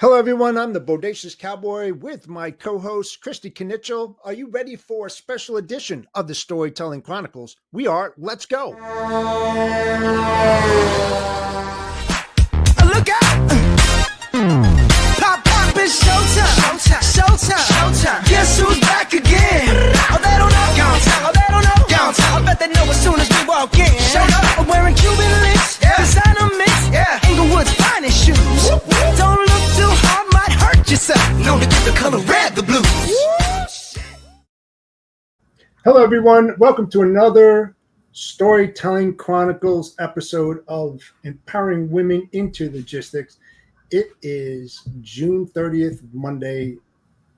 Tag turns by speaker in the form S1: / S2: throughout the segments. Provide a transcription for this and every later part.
S1: Hello, everyone. I'm the Bodacious Cowboy with my co-host, Christy Knichel. Are you ready for a special edition of the Storytelling Chronicles? We are. Let's go.
S2: Look out! Pop, pop, it's showtime. Showtime. Showtime. Guess who's back again? Oh, they don't know. Oh, they don't know. I bet they know as soon as we walk in. Showed up. I'm wearing Cuban links. Yeah. Designer mix. Yeah. Inglewood's finest shoes. Whoop, whoop. Don't look too hard, might hurt yourself. Known to get the color red, the blues.
S1: Hello, everyone. Welcome to another Storytelling Chronicles episode of Empowering Women into Logistics. It is June 30th, Monday.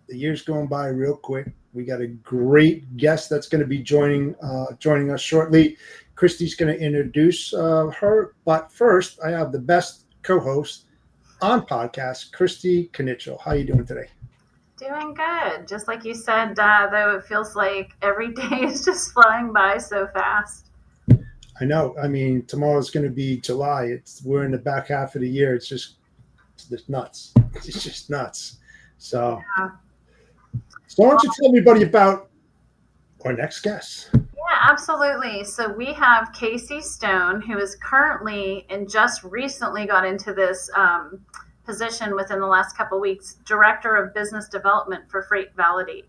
S1: The year's going by real quick. We got a great guest that's going to be joining us shortly. Christy's going to introduce her, but first, I have the best co-host on podcast, Christy Knichel. How are you doing today?
S3: Doing good. Just like you said, though, it feels like every day is just flying by so fast.
S1: I know. I mean, tomorrow's going to be July. We're in the back half of the year. It's just nuts. It's just nuts. So,
S3: Yeah.
S1: So why don't you tell everybody about our next guest?
S3: Yeah, absolutely. So we have Casey Stone, who is currently and just recently got into this position within the last couple of weeks, Director of Business Development for Freight Validate.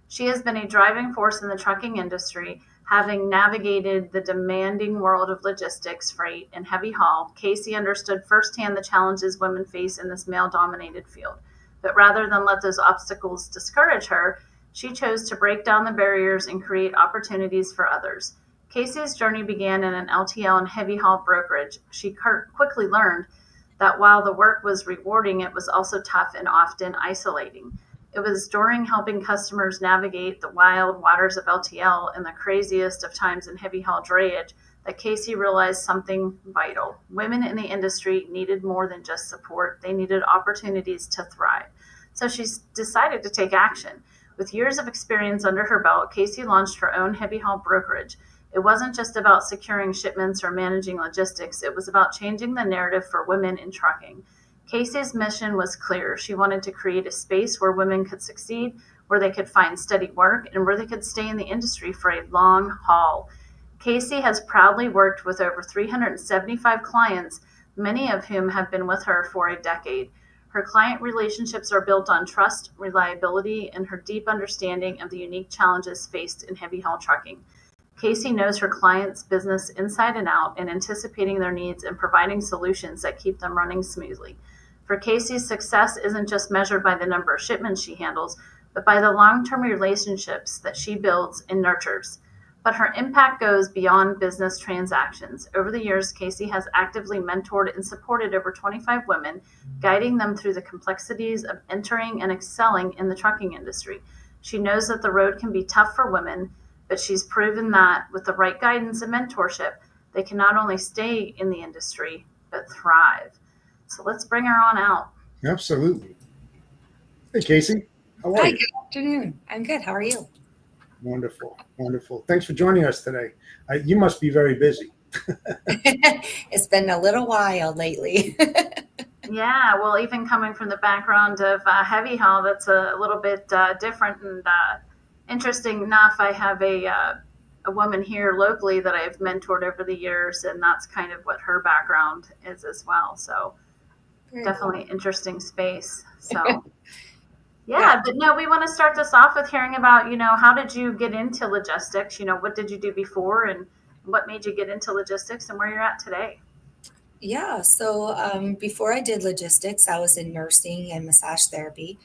S3: She has been a driving force in the trucking industry, having navigated the demanding world of logistics, freight, and heavy haul. Casey understood firsthand the challenges women face in this male-dominated field. But rather than let those obstacles discourage her, she chose to break down the barriers and create opportunities for others. Casey's journey began in an LTL and heavy haul brokerage. She quickly learned that while the work was rewarding, it was also tough and often isolating. It was during helping customers navigate the wild waters of LTL and the craziest of times in heavy haul drayage that Casey realized something vital. Women in the industry needed more than just support. They needed opportunities to thrive. So she decided to take action. With years of experience under her belt, Casey launched her own heavy haul brokerage. It wasn't just about securing shipments or managing logistics. It was about changing the narrative for women in trucking. Casey's mission was clear. She wanted to create a space where women could succeed, where they could find steady work, and where they could stay in the industry for a long haul. Casey has proudly worked with over 375 clients, many of whom have been with her for a decade. Her client relationships are built on trust, reliability, and her deep understanding of the unique challenges faced in heavy haul trucking. Casey knows her clients' business inside and out and anticipating their needs and providing solutions that keep them running smoothly. For Casey's success isn't just measured by the number of shipments she handles, but by the long-term relationships that she builds and nurtures. But her impact goes beyond business transactions. Over the years, Casey has actively mentored and supported over 25 women, guiding them through the complexities of entering and excelling in the trucking industry. She knows that the road can be tough for women, but she's proven that with the right guidance and mentorship, they can not only stay in the industry, but thrive. So let's bring her on out.
S1: Absolutely. Hey, Casey. How are
S4: Hi,
S1: you?
S4: good afternoon. I'm good. How are you?
S1: Wonderful. Wonderful. Thanks for joining us today. You must be very busy.
S4: It's been a little while lately.
S3: Yeah, well, even coming from the background of heavy haul, that's a little bit different. And interesting enough, I have a woman here locally that I've mentored over the years, and that's kind of what her background is as well. So definitely interesting space. So yeah, but no, we want to start this off with hearing about, how did you get into logistics? What did you do before and what made you get into logistics and where you're at today?
S4: Yeah, so before I did logistics, I was in nursing and massage therapy.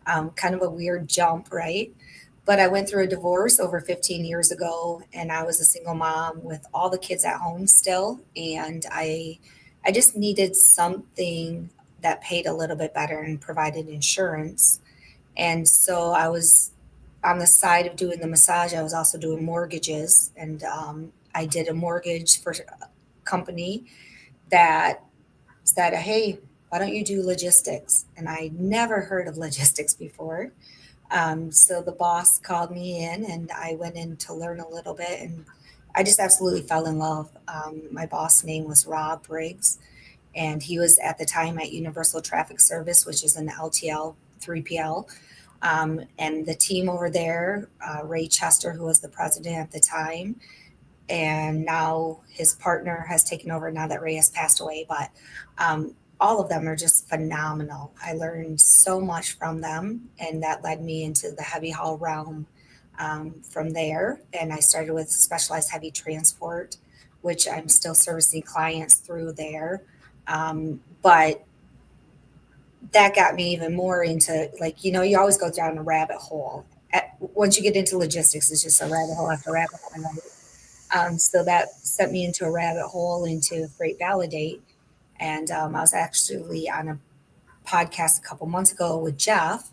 S4: Kind of a weird jump, right? But I went through a divorce over 15 years ago, and I was a single mom with all the kids at home still. And I just needed something that paid a little bit better and provided insurance. And so I was on the side of doing the massage. I was also doing mortgages, and I did a mortgage for a company that said, "Hey, why don't you do logistics?" And I never heard of logistics before. So the boss called me in, and I went in to learn a little bit, and I just absolutely fell in love. My boss name was Rob Briggs, and he was at the time at Universal Traffic Service, which is an LTL 3PL. And the team over there, Ray Chester, who was the president at the time, and now his partner has taken over now that Ray has passed away. But all of them are just phenomenal. I learned so much from them, and that led me into the heavy haul realm from there. And I started with specialized heavy transport, which I'm still servicing clients through there. But that got me even more into, like, you always go down a rabbit hole. Once you get into logistics, it's just a rabbit hole after rabbit hole. So that sent me into a rabbit hole into Freight Validate. And I was actually on a podcast a couple months ago with Jeff,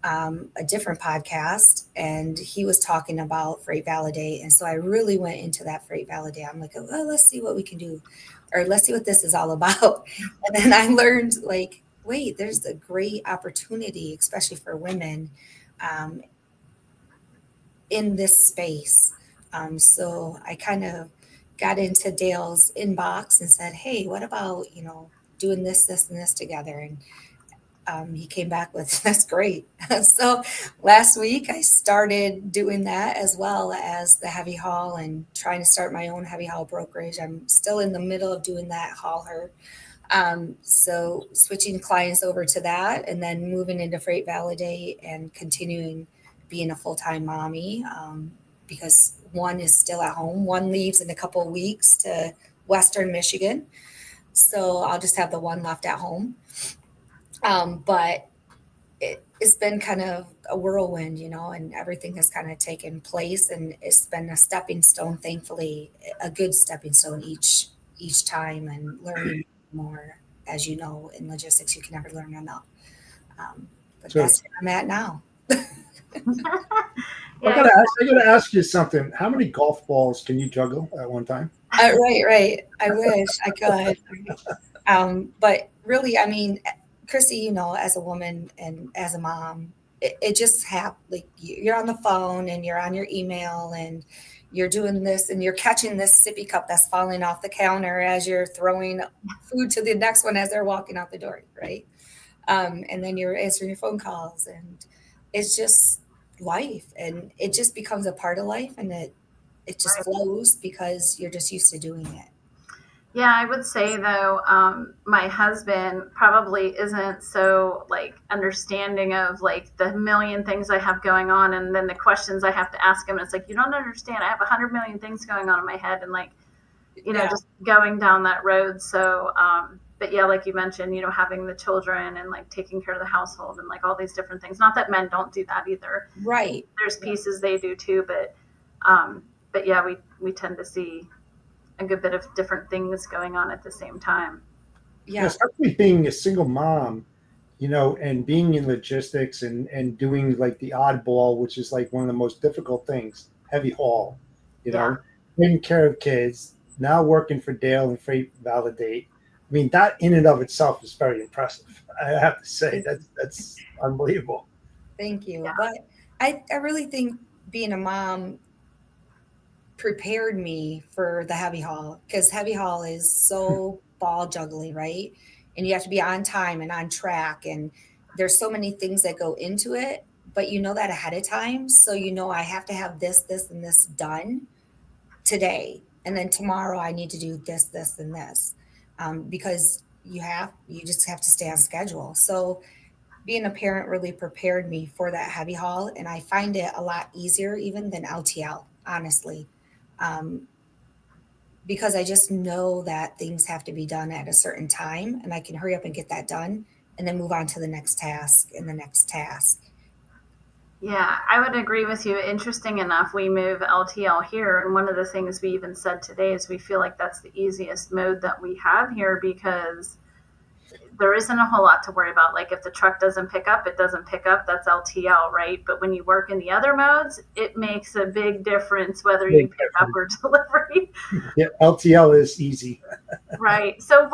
S4: a different podcast, and he was talking about Freight Validate. And so I really went into that Freight Validate. I'm like, well, let's see what we can do, or let's see what this is all about. And then I learned, like, wait, there's a great opportunity, especially for women, in this space. So I kind of got into Dale's inbox and said, hey, what about, doing this, and this together? And he came back with, that's great. So last week I started doing that, as well as the heavy haul, and trying to start my own heavy haul brokerage. I'm still in the middle of doing that hauler. So switching clients over to that, and then moving into Freight Validate and continuing being a full-time mommy, because one is still at home. One leaves in a couple of weeks to Western Michigan. So I'll just have the one left at home. But it's been kind of a whirlwind, and everything has kind of taken place, and it's been a stepping stone, thankfully, a good stepping stone each time, and learning more. As you know, in logistics, you can never learn enough. But
S1: So-
S4: that's where I'm at now.
S1: I gotta ask you something. How many golf balls can you juggle at one time?
S4: Right. I wish I could. But really, I mean, Chrissy, as a woman and as a mom, it just happens. Like, you're on the phone and you're on your email and you're doing this, and you're catching this sippy cup that's falling off the counter as you're throwing food to the next one as they're walking out the door, right? And then you're answering your phone calls, and it's just life, and it just becomes a part of life, and it just flows because you're just used to doing it.
S3: Yeah, I would say, though, my husband probably isn't so, like, understanding of, like, the million things I have going on, and then the questions I have to ask him. It's like, you don't understand. I have 100 million things going on in my head, and, like, just going down that road. So, but yeah, like you mentioned, having the children and, like, taking care of the household and, like, all these different things. Not that men don't do that either.
S4: Right.
S3: There's pieces they do too, but yeah, we tend to see a good bit of different things going on at the same time.
S4: Yeah.
S1: Especially being a single mom, and being in logistics and doing, like, the oddball, which is, like, one of the most difficult things, heavy haul, taking care of kids, now working for Dale and Freight Validate. I mean, that in and of itself is very impressive. I have to say that's unbelievable.
S4: Thank you.
S3: Yeah.
S4: But I really think being a mom prepared me for the heavy haul, because heavy haul is so ball juggling, right? And you have to be on time and on track, and there's so many things that go into it, but you know that ahead of time. So I have to have this, and this done today, and then tomorrow I need to do this, and this, because you just have to stay on schedule. So being a parent really prepared me for that heavy haul, and I find it a lot easier even than LTL, honestly. Because I just know that things have to be done at a certain time, and I can hurry up and get that done, and then move on to the next task and the next task.
S3: Yeah, I would agree with you. Interesting enough, we move LTL here, and one of the things we even said today is we feel like that's the easiest mode that we have here, because there isn't a whole lot to worry about. Like, if the truck doesn't pick up, it doesn't pick up. That's LTL, right? But when you work in the other modes, it makes a big difference whether you pick up or delivery.
S1: Yeah, LTL is easy.
S3: Right. So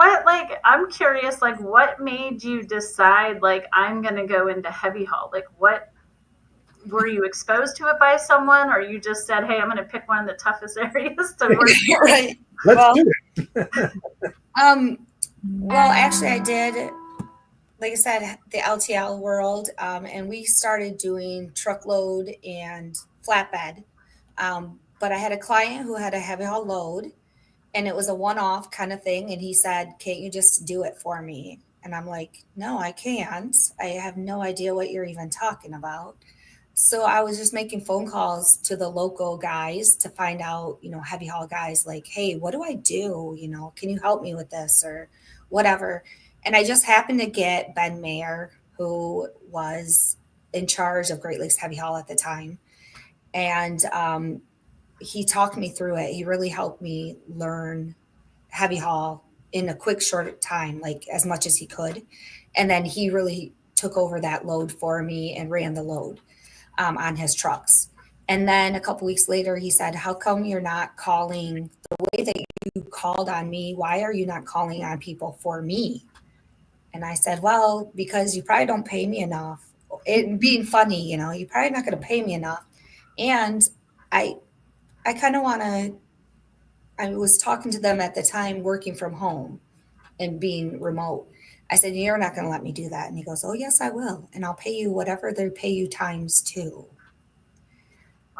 S3: I'm curious, like, what made you decide, like, I'm going to go into heavy haul? Like, what were you exposed to it by someone, or you just said, hey, I'm going to pick one of the toughest areas to work in?
S4: Right.
S1: Let's do it.
S4: Well, actually, I did, like I said, the LTL world, and we started doing truckload and flatbed. But I had a client who had a heavy haul load, and it was a one off kind of thing. And he said, "Can't you just do it for me?" And I'm like, "No, I can't. I have no idea what you're even talking about." So I was just making phone calls to the local guys to find out, heavy haul guys like, "Hey, what do I do? Can you help me with this or whatever?" And I just happened to get Ben Mayer, who was in charge of Great Lakes Heavy Haul at the time. And he talked me through it. He really helped me learn heavy haul in a quick, short time, like as much as he could. And then he really took over that load for me and ran the load on his trucks. And then a couple weeks later, he said, "How come you're not calling the way that you called on me? Why are you not calling on people for me?" And I said, "Well, because you probably don't pay me enough." It being funny, you're probably not going to pay me enough. And I, I kind of want to, I was talking to them at the time working from home and being remote. I said, "You're not going to let me do that." And he goes, "Oh, yes, I will. And I'll pay you whatever they pay you times two."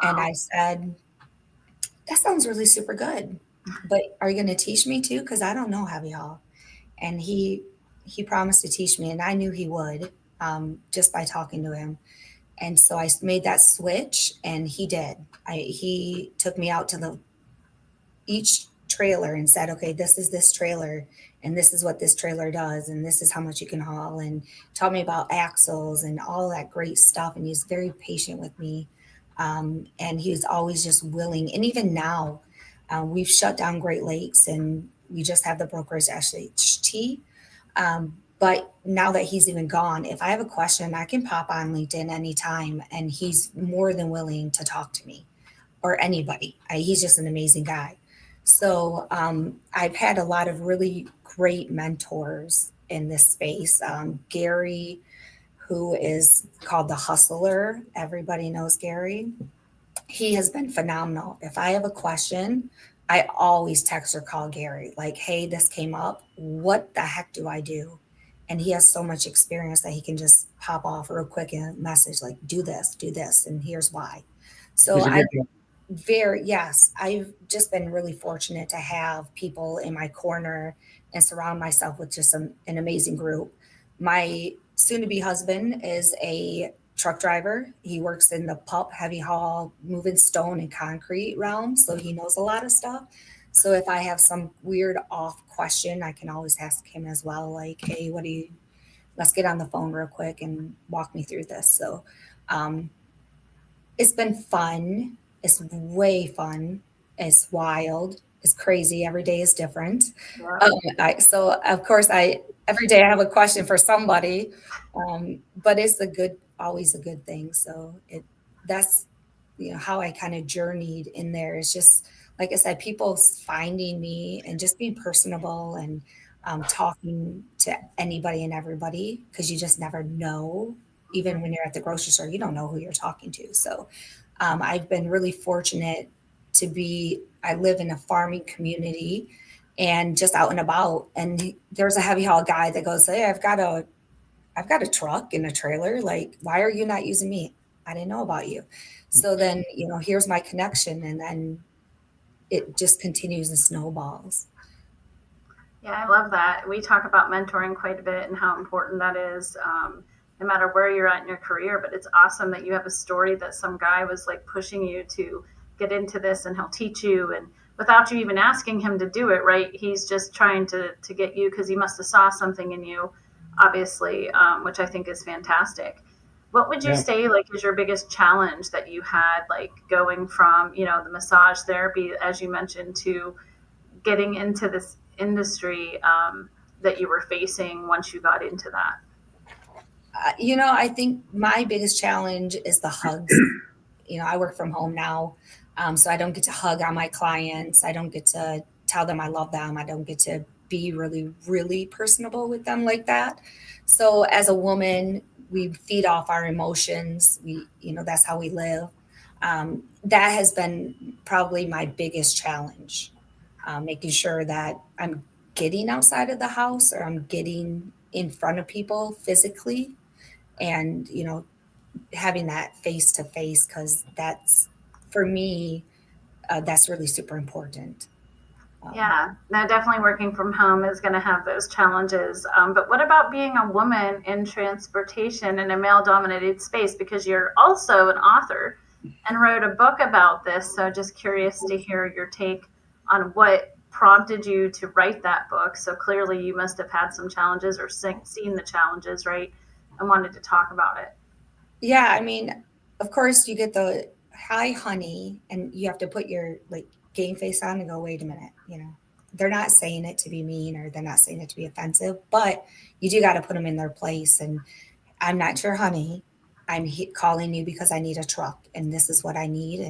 S4: And
S3: Wow.
S4: I said, "That sounds really super good. But are you going to teach me too? Because I don't know heavy haul." And he promised to teach me, and I knew he would, just by talking to him. And so I made that switch, and he did. He took me out to the each trailer and said, "Okay, this is this trailer, and this is what this trailer does, and this is how much you can haul," and taught me about axles and all that great stuff. And he's very patient with me. And he was always just willing. And even now, we've shut down Great Lakes, and we just have the brokerage SHT. But now that he's even gone, if I have a question, I can pop on LinkedIn anytime, and he's more than willing to talk to me or anybody. He's just an amazing guy. So I've had a lot of really great mentors in this space. Gary, who is called the Hustler, everybody knows Gary. He has been phenomenal. If I have a question, I always text or call Gary, like, "Hey, this came up. What the heck do I do?" And he has so much experience that he can just pop off real quick in a message like, do this, and here's why. So
S1: He's a
S4: I
S1: good guy.
S4: yes, I've just been really fortunate to have people in my corner and surround myself with just an amazing group. My soon to be husband is a truck driver. He works in the pulp, heavy haul, moving stone and concrete realm. So he knows a lot of stuff. So if I have some weird off question, I can always ask him as well. Like, "Hey, let's get on the phone real quick and walk me through this." So um, it's been fun. It's way fun. It's wild. It's crazy. Every day is different.
S3: Yeah.
S4: So of course every day I have a question for somebody, but it's always a good thing. So that's how I kind of journeyed in there. It's just like I said, people finding me and just being personable and talking to anybody and everybody, because you just never know. Even when you're at the grocery store, you don't know who you're talking to. So I've been really fortunate to I live in a farming community and just out and about. And there's a heavy haul guy that goes, "Hey, I've got a truck and a trailer. Like, why are you not using me? I didn't know about you." So then, here's my connection. And then it just continues and snowballs.
S3: Yeah, I love that. We talk about mentoring quite a bit and how important that is, no matter where you're at in your career. But it's awesome that you have a story that some guy was like pushing you to get into this and he'll teach you. And without you even asking him to do it, right? He's just trying to get you because he must have saw something in you, obviously, which I think is fantastic. What would you
S1: Yeah.
S3: say like is your biggest challenge that you had, like going from, the massage therapy, as you mentioned, to getting into this industry that you were facing once you got into that?
S4: I think my biggest challenge is the hugs. I work from home now, so I don't get to hug on my clients. I don't get to tell them I love them. I don't get to be really, really personable with them like that. So as a woman, we feed off our emotions. That's how we live. That has been probably my biggest challenge, making sure that I'm getting outside of the house, or I'm getting in front of people physically, and having that face to face, because that's, for me, that's really super important.
S3: Yeah, no, definitely working from home is going to have those challenges. But what about being a woman in transportation in a male dominated space? Because you're also an author and wrote a book about this. So just curious to hear your take on what prompted you to write that book. So clearly you must have had some challenges or seen the challenges, right? And wanted to talk about it.
S4: Yeah, I mean, of course, you get the hi, honey, and you have to put your like game face on and go, wait a minute, they're not saying it to be mean, or they're not saying it to be offensive, but you do got to put them in their place. And I'm not your honey. I'm calling you because I need a truck, and this is what I need.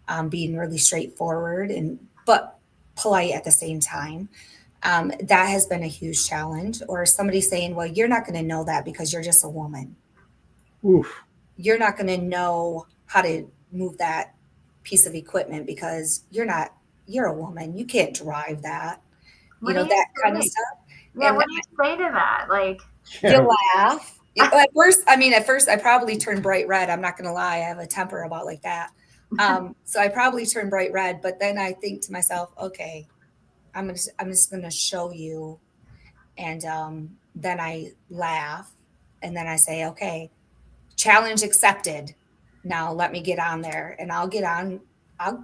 S4: And being really straightforward and but polite at the same time. That has been a huge challenge. Or somebody saying, well, you're not going to know that because you're just a woman.
S1: Oof.
S4: You're not going to know how to move that piece of equipment because you're a woman. You can't drive that,
S3: What do you
S4: that kind of
S3: say?
S4: stuff.
S3: Yeah,
S4: And
S3: what do you say to that? Like,
S1: Yeah.
S4: you laugh. At first I probably turned bright red. I'm not going to lie. I have a temper about like that. So I probably turned bright red, but then I think to myself, okay, I'm just going to show you. And then I laugh, and then I say, okay, challenge accepted. Now let me get on there, and I'll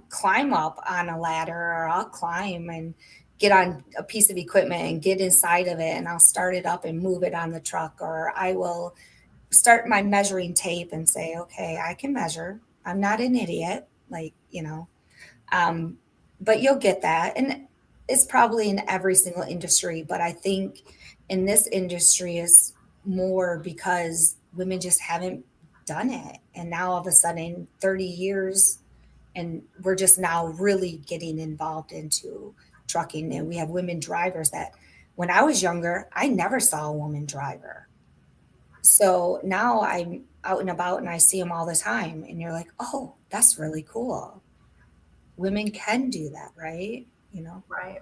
S4: climb up on a ladder, or I'll climb and get on a piece of equipment and get inside of it, and I'll start it up and move it on the truck, or I will start my measuring tape and say, okay, I can measure. I'm not an idiot. Um, but you'll get that. And it's probably in every single industry, but I think in this industry is more because women just haven't done it. And now all of a sudden, 30 years, and we're just now really getting involved into trucking. And we have women drivers that when I was younger, I never saw a woman driver. So now I'm out and about and I see them all the time. And you're like, oh, that's really cool. Women can do that, right?
S3: right.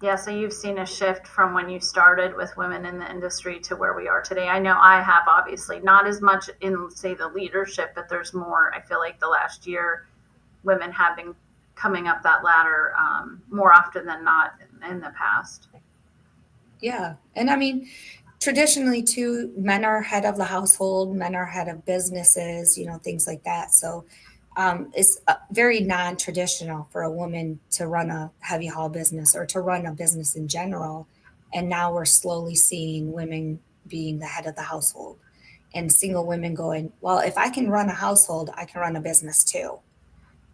S3: Yeah, so you've seen a shift from when you started with women in the industry to where we are today. I know I have, obviously, not as much in, say, the leadership, but there's more. I feel like the last year, women have been coming up that ladder more often than not in the past.
S4: Yeah. And I mean, traditionally too, men are head of the household, men are head of businesses, things like that. So it's very non-traditional for a woman to run a heavy haul business or to run a business in general. And now we're slowly seeing women being the head of the household, and single women going, well, if I can run a household, I can run a business too.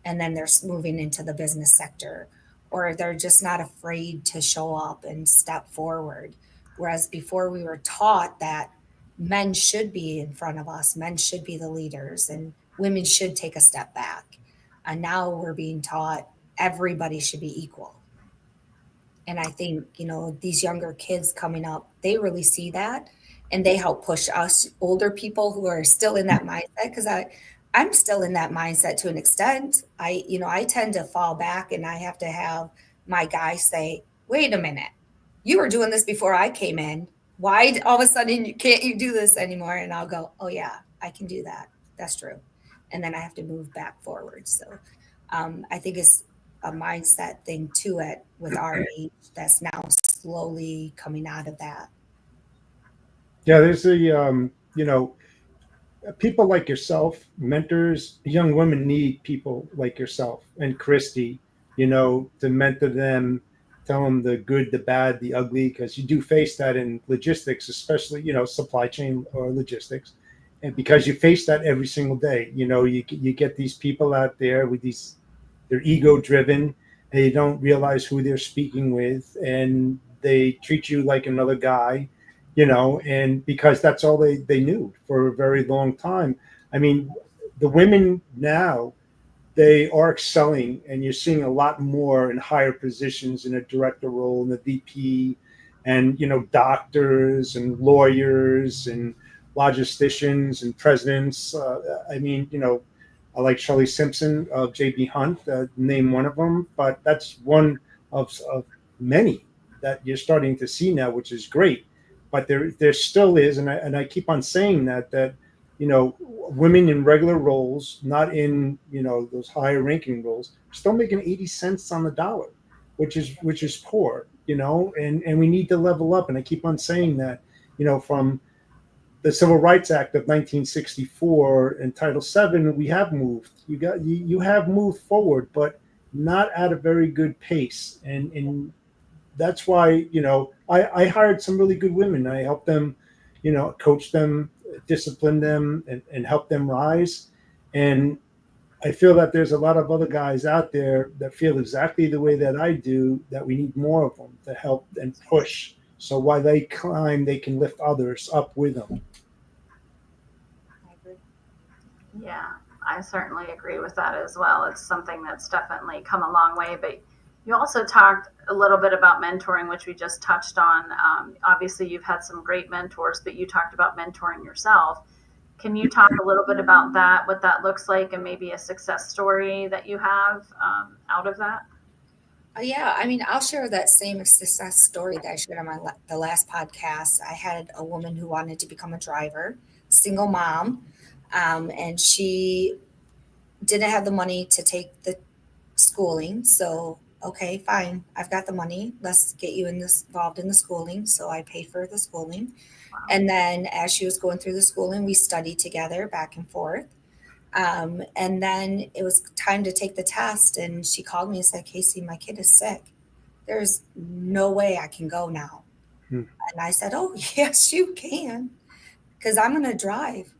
S4: And then they're moving into the business sector, or they're just not afraid to show up and step forward. Whereas before we were taught that men should be in front of us, men should be the leaders, and women should take a step back. And now we're being taught everybody should be equal. And I think, these younger kids coming up, they really see that, and they help push us older people who are still in that mindset. Because I'm still in that mindset to an extent. I tend to fall back, and I have to have my guy say, wait a minute, you were doing this before I came in. Why all of a sudden can't you do this anymore? And I'll go, oh yeah, I can do that. That's true. And then I have to move back forward. So I think it's a mindset thing to it with our age that's now slowly coming out of that.
S1: Yeah, there's people like yourself, mentors. Young women need people like yourself and Christy, to mentor them, tell them the good, the bad, the ugly, because you do face that in logistics, especially, supply chain or logistics. And because you face that every single day, you get these people out there with they're ego driven. They don't realize who they're speaking with, and they treat you like another guy, and because that's all they knew for a very long time. I mean, the women now, they are excelling, and you're seeing a lot more in higher positions in a director role, in the VP, and doctors and lawyers and logisticians and presidents. I like Shelley Simpson of JB Hunt, name one of them, but that's one of many. that you're starting to see now, which is great. But there still is, and I keep on saying that women in regular roles, not in those higher ranking roles, are still making 80 cents on the dollar, which is poor, and we need to level up. And I keep on saying that, from the Civil Rights Act of 1964 and Title VII, we have moved. You have moved forward, but not at a very good pace. And that's why I hired some really good women. I helped them, coach them, discipline them, and help them rise. And I feel that there's a lot of other guys out there that feel exactly the way that I do, that we need more of them to help and push. So while they climb, they can lift others up with them.
S4: I agree.
S3: Yeah, I certainly agree with that as well. It's something that's definitely come a long way. But you also talked a little bit about mentoring, which we just touched on. Obviously, you've had some great mentors, but you talked about mentoring yourself. Can you talk a little bit about that, what that looks like, and maybe a success story that you have out of that?
S4: Yeah, I mean, I'll share that same success story that I shared on the last podcast. I had a woman who wanted to become a driver, single mom, and she didn't have the money to take the schooling. So, okay, fine, I've got the money. Let's get you involved in the schooling. So I paid for the schooling, and then as she was going through the schooling, we studied together back and forth. And then it was time to take the test, and she called me and said, "Casey, my kid is sick. There's no way I can go now."
S1: Hmm.
S4: And I said, "Oh, yes, you can, because I'm going to drive.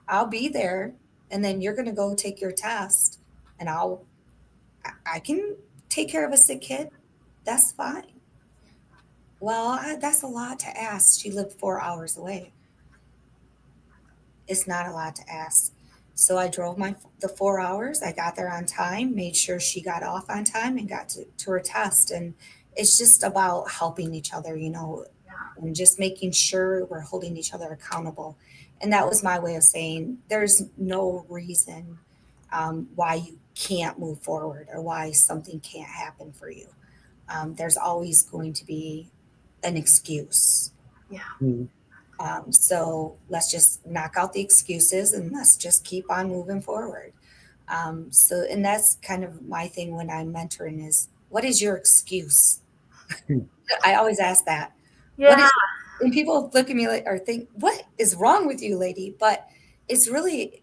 S4: I'll be there, and then you're going to go take your test, and I can take care of a sick kid. That's fine." Well, that's a lot to ask. She lived 4 hours away. It's not a lot to ask. So I drove the 4 hours. I got there on time, made sure she got off on time, and got to her test. And it's just about helping each other, and just making sure we're holding each other accountable. And that was my way of saying there's no reason why you can't move forward or why something can't happen for you. There's always going to be an excuse.
S3: Yeah.
S1: Hmm.
S4: So let's just knock out the excuses and let's just keep on moving forward. And that's kind of my thing when I'm mentoring is, what is your excuse?
S1: Hmm.
S4: I always ask that. What
S3: Yeah.
S4: is, and people look at me like, or think, what is wrong with you, lady? But it's really,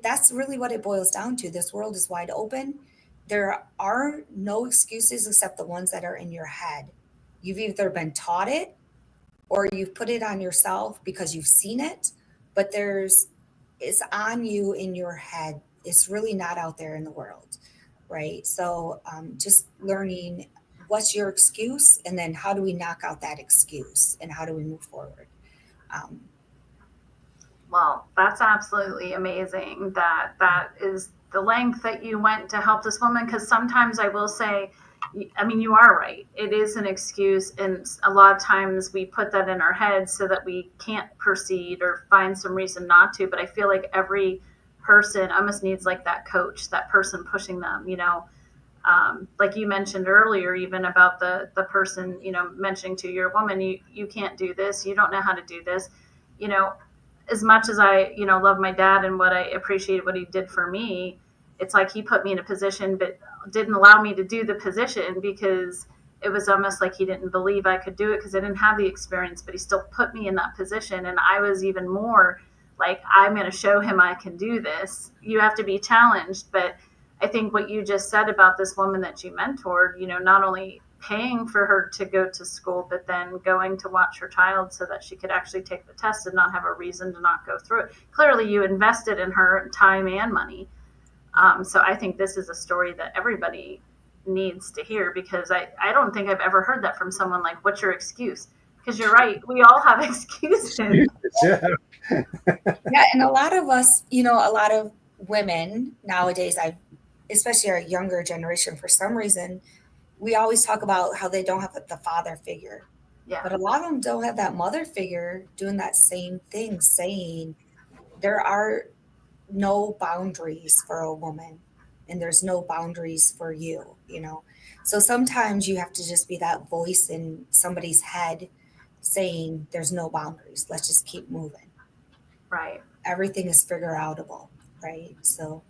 S4: that's really what it boils down to. This world is wide open. There are no excuses except the ones that are in your head. You've either been taught it or you've put it on yourself because you've seen it, but it's on you in your head. It's really not out there in the world, right? So just learning what's your excuse, and then how do we knock out that excuse, and how do we move forward? Um,
S3: Well, that's absolutely amazing that is the length that you went to help this woman. Because sometimes I will say, I mean, you are right. It is an excuse. And a lot of times we put that in our heads so that we can't proceed or find some reason not to. But I feel like every person almost needs like that coach, that person pushing them, like you mentioned earlier, even about the person, mentioning to your woman, you can't do this. You don't know how to do this. You know, as much as I, love my dad and what I appreciated what he did for me, it's like he put me in a position, but didn't allow me to do the position because it was almost like he didn't believe I could do it because I didn't have the experience, but he still put me in that position. And I was even more like, I'm going to show him I can do this. You have to be challenged. But I think what you just said about this woman that you mentored, not only paying for her to go to school, but then going to watch her child so that she could actually take the test and not have a reason to not go through it. Clearly, you invested in her time and money. So I think this is a story that everybody needs to hear because I don't think I've ever heard that from someone like, what's your excuse? Because you're right. We all have excuses.
S1: Yeah.
S4: yeah. And a lot of us, a lot of women nowadays, especially our younger generation, for some reason, we always talk about how they don't have the father figure.
S3: Yeah.
S4: But a lot of them don't have that mother figure doing that same thing, saying there are no boundaries for a woman and there's no boundaries for you. So sometimes you have to just be that voice in somebody's head saying there's no boundaries. Let's just keep moving.
S3: Right.
S4: Everything is figure outable, right? So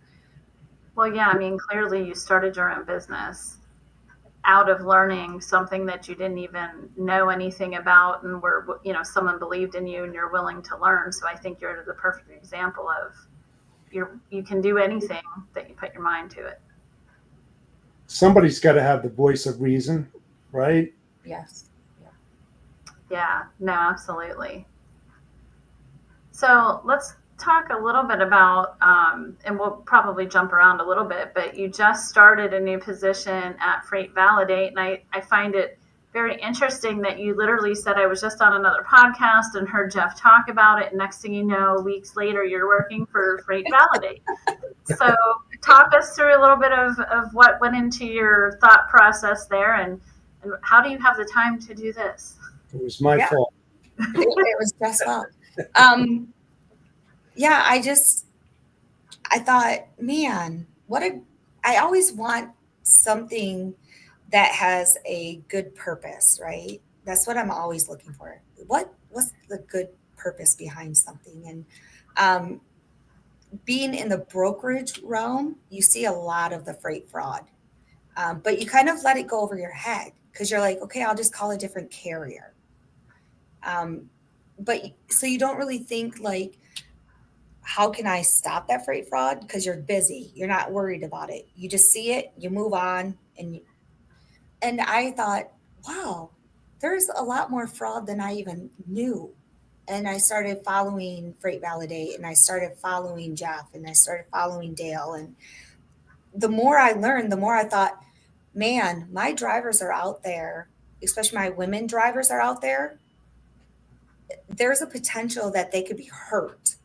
S3: Well, yeah, I mean, clearly you started your own business out of learning something that you didn't even know anything about, and were, someone believed in you and you're willing to learn. So I think you're the perfect example of you can do anything that you put your mind to it.
S1: Somebody's got to have the voice of reason, right?
S4: yes.
S3: Yeah, no, absolutely. So let's talk a little bit about, and we'll probably jump around a little bit, but you just started a new position at Freight Validate, and I find it very interesting that you literally said, I was just on another podcast and heard Jeff talk about it. And next thing you know, weeks later, you're working for Freight Validate. So talk us through a little bit of what went into your thought process there, and how do you have the time to do this?
S1: It was my
S4: Yeah.
S1: fault.
S4: It was just well. Yeah, I thought, man, I always want something that has a good purpose, right? That's what I'm always looking for. What's the good purpose behind something? And um, being in the brokerage realm, you see a lot of the freight fraud, but you kind of let it go over your head because you're like, okay, I'll just call a different carrier. But so you don't really think like, how can I stop that freight fraud? Because you're busy, you're not worried about it. You just see it, you move on, and I thought, wow, there's a lot more fraud than I even knew. And I started following Freight Validate, and I started following Jeff, and I started following Dale. And the more I learned, the more I thought, man, my drivers are out there, especially my women drivers are out there. There's a potential that they could be hurt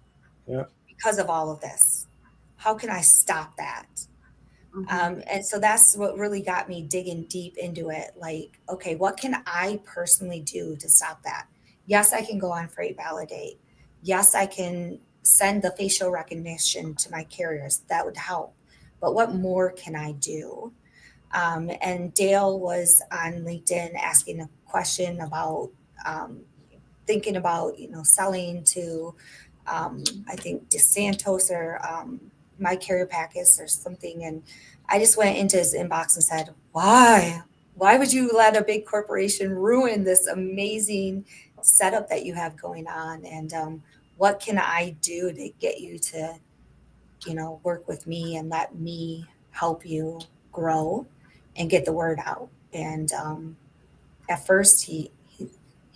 S1: Yeah.
S4: because of all of this. How can I stop that?
S3: Mm-hmm.
S4: And so that's what really got me digging deep into it. Like, okay, what can I personally do to stop that? Yes, I can go on Freight Validate. Yes, I can send the facial recognition to my carriers. That would help. But what more can I do? And Dale was on LinkedIn asking a question about thinking about, selling to, I think DeSantos or My Carrier Packets or something. And I just went into his inbox and said, why? Why would you let a big corporation ruin this amazing setup that you have going on? And what can I do to get you to, work with me and let me help you grow and get the word out? And at first, he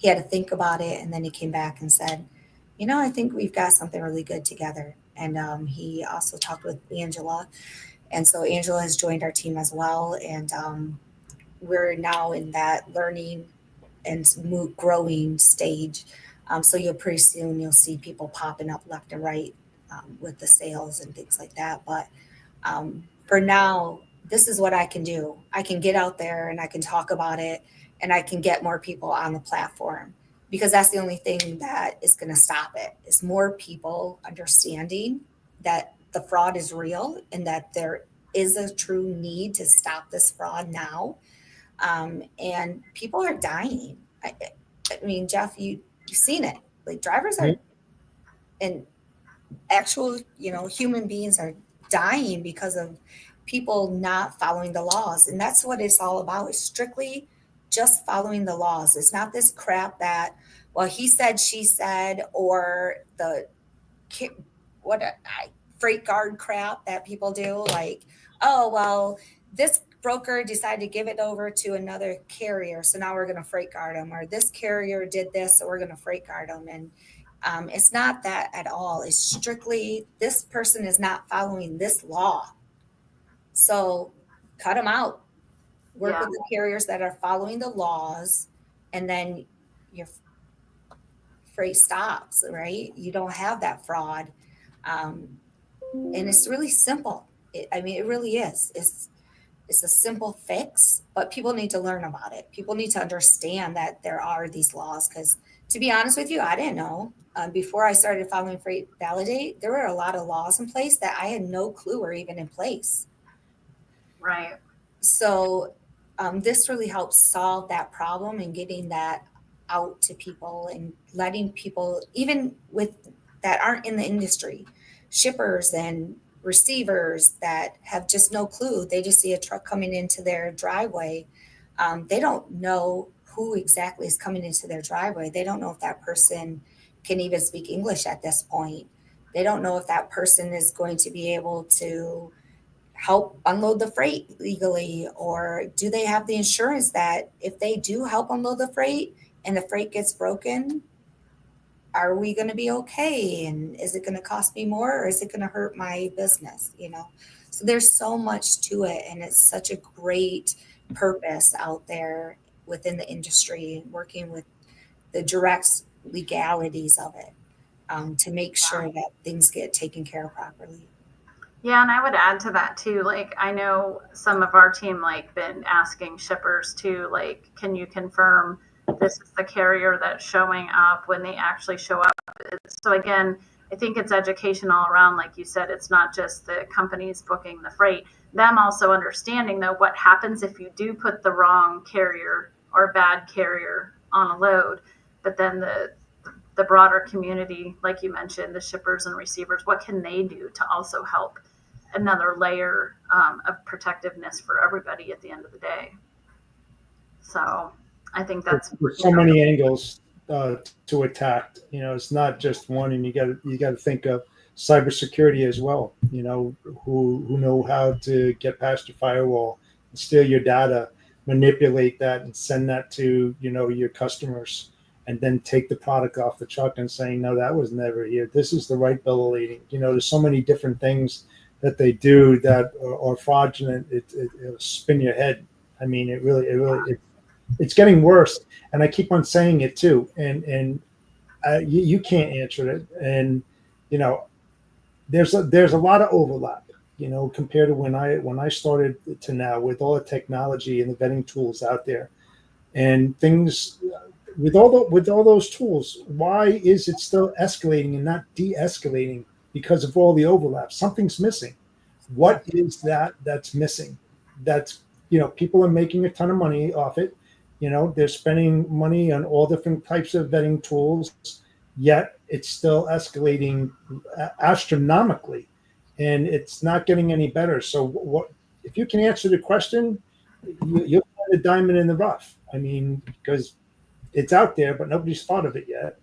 S4: had to think about it, and then he came back and said, I think we've got something really good together. And he also talked with Angela, and so Angela has joined our team as well. And we're now in that learning and growing stage. So you'll pretty soon you'll see people popping up left and right with the sales and things like that. But for now, this is what I can do. I can get out there and I can talk about it, and I can get more people on the platform, because that's the only thing that is going to stop it, is more people understanding that the fraud is real and that there is a true need to stop this fraud now. And people are dying. I mean, Jeff, you've seen it. Like drivers are, and actual, human beings are dying because of people not following the laws. And that's what it's all about, is strictly just following the laws. It's not this crap that, well, he said, she said, or the what freight guard crap that people do. Like, oh, well, this broker decided to give it over to another carrier, so now we're going to freight guard them, or this carrier did this, so we're going to freight guard them. And it's not that at all. It's strictly, this person is not following this law, so cut them out. Work with the carriers that are following the laws, and then your freight stops, right? You don't have that fraud. And it's really simple. It really is. It's a simple fix, but people need to learn about it. People need to understand that there are these laws, because to be honest with you, I didn't know. Before I started following Freight Validate, there were a lot of laws in place that I had no clue were even in place.
S3: Right.
S4: So this really helps solve that problem and getting that out to people and letting people, even with that aren't in the industry, shippers and receivers that have just no clue. They just see a truck coming into their driveway. They don't know who exactly is coming into their driveway. They don't know if that person can even speak English at this point. They don't know if that person is going to be able to help unload the freight legally, or do they have the insurance that if they do help unload the freight and the freight gets broken, are we going to be okay? And is it going to cost me more, or is it going to hurt my business? So there's so much to it, and it's such a great purpose out there within the industry, working with the direct legalities of it, to make sure that things get taken care of properly.
S3: Yeah, and I would add to that too. Like, I know some of our team been asking shippers too, can you confirm this is the carrier that's showing up when they actually show up? So again, I think it's education all around. Like you said, it's not just the companies booking the freight, them also understanding though what happens if you do put the wrong carrier or bad carrier on a load, but then the broader community, like you mentioned, the shippers and receivers, what can they do to also help another layer of protectiveness for everybody at the end of the day? So I think that's
S1: there's so many angles to attack. It's not just one, and you got to think of cybersecurity as well. Who know how to get past your firewall, steal your data, manipulate that, and send that to your customers, and then take the product off the truck and saying, no, that was never here. This is the right bill of lading. There's so many different things that they do that are fraudulent. It'll spin your head. I mean, it's getting worse. And I keep on saying it too. And you can't answer it. And, there's a lot of overlap, compared to when I started to now, with all the technology and the vetting tools out there and things. With all those tools, why is it still escalating and not de-escalating? Because of all the overlap. Something's missing. What is that's missing? That's, people are making a ton of money off it. They're spending money on all different types of vetting tools, yet it's still escalating astronomically, and it's not getting any better. So what if you can answer the question, you'll find a diamond in the rough. I mean, because it's out there, but nobody's thought of it yet.